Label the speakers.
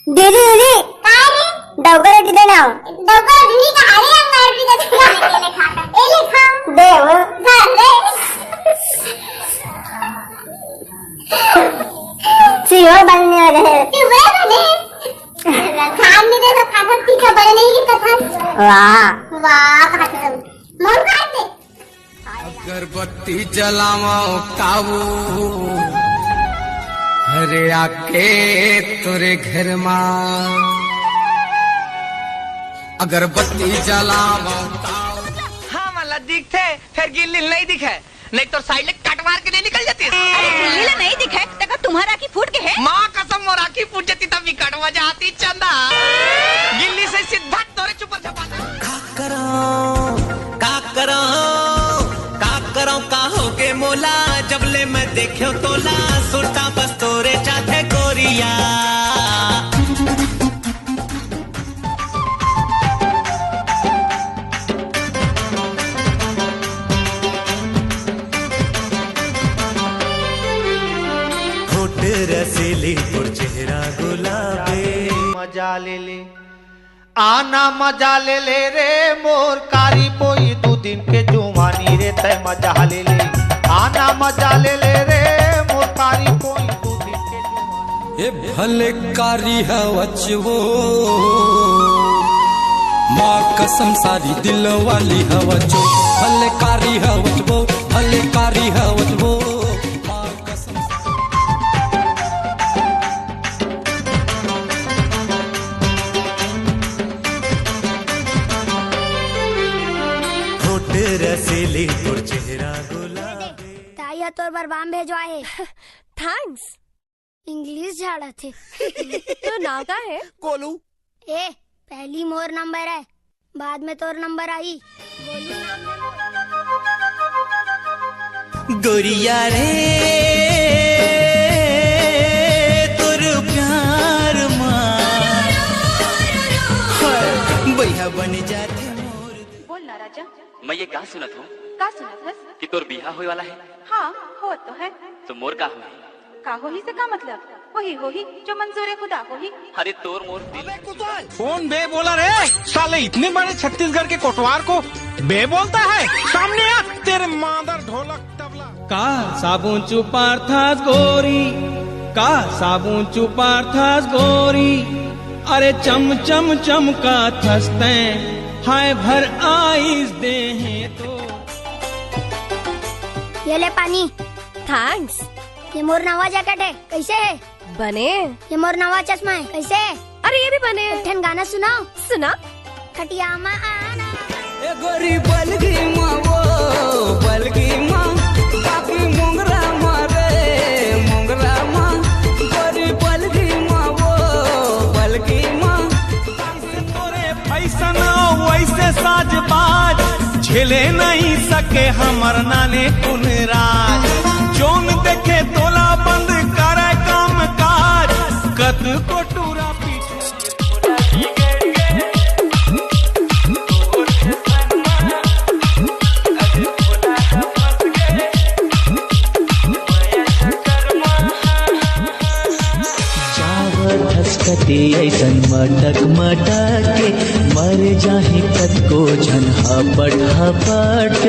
Speaker 1: दीदी दीदी
Speaker 2: काय रे?
Speaker 1: डवकर रोटी दे ना.
Speaker 2: डोकं धुई का आले अंगावर तिथं एले खाता एले खा
Speaker 1: दे हो.
Speaker 2: झाले
Speaker 1: चिवड़ बनने वाले हैं.
Speaker 2: पिवळे झाले खान नाही देत खातात तिच्या बरे नाही कथा
Speaker 1: वाह
Speaker 2: वाह खातात मग काय ते
Speaker 3: अगरबत्ती जलाओ काबू अरे आके तोरे घर मां अगरबत्ती जलाओ
Speaker 4: हाँ मला दिखते फिर गिल्ली नहीं दिखे नहीं तो साइड कट मार के नहीं निकल जाती
Speaker 5: अरे गिल्लीला नहीं दिखे तका तुम्हारा की फूट के है
Speaker 4: माँ कसम मोरा की फूट जाती तभी कट मजा आती चंदा गिल्ली से सीधा तोरे चुपर छपाता
Speaker 6: का हो के मोला जबले मैं देखो तोला सुरता बस तोरे चाथे गोरिया होठ रसीली और चेहरा गुलाबी
Speaker 7: मजा ले ले आना मजा ले ले रे मोर कारी पोई दू दिन के जुवानी रे तय मजा ले ले आना मजा ले ले रे मोर कारी पोई दू दिन के जुवानी.
Speaker 3: ए भले कारी हवच वो माँ कसम सारी दिल वाली हवच भले कारी हवच वो भले कारी हवच वो माँ कसम
Speaker 6: होठ रसीली और चेहरा गुलाबी
Speaker 1: ताया तोर बार बाम भेजवा है.
Speaker 5: थैंक्स
Speaker 1: इंग्लिश झाड़ा थे.
Speaker 5: तो नाव का है
Speaker 4: गोलू
Speaker 1: ए पहली मोर नंबर है बाद में तोर नंबर आई.
Speaker 6: गोरिया रे तोर प्यार मां भैया बन जाते
Speaker 5: बोल ना राजा
Speaker 8: मैं ये का सुनत हूँ
Speaker 5: का सुनत हस
Speaker 8: कि तोर बिहा होए वाला है
Speaker 5: हाँ हो तो है
Speaker 8: तो मोर का हुए
Speaker 5: का हो ही से का मतलब वही हो ही जो मंजूर है खुदा हो ही
Speaker 8: अरे तोर मोर दिल
Speaker 4: कौन बे बोला रे साले इतने बड़े छत्तीसगढ़ के कोटवार को बे बोलता है सामने आ तेरे मादर ढोलक तबला
Speaker 9: का साबुन चुपार था गोरी का साबुन चुपार था गोरी अरे चम चम चमका थसते हाय भर आईज दे हैं तो
Speaker 1: ये ले पानी.
Speaker 5: थैंक्स
Speaker 1: ये मोर नवा जैकेट है कैसे है.
Speaker 5: बने
Speaker 1: ये मोर नवा चश्मा है कैसे है.
Speaker 5: अरे ये भी बने
Speaker 1: ठन गाना सुनाओ.
Speaker 5: सुना
Speaker 1: खटिया में आना
Speaker 3: ए गोरी बलगी माँ वो बलगी माँ काफी मुंगरा मारे मुंगरा माँ गोरी बलगी माँ वो बलगी माँ
Speaker 9: तोरे फैसन वैसे साजबाज झेले नहीं सके हमर नाने कुन राज जोन देखे तोला बंद करे काम काज कत को टूरा
Speaker 6: धसकती ऐसन मटक मटक के मर जाही कत को झन हपट हपट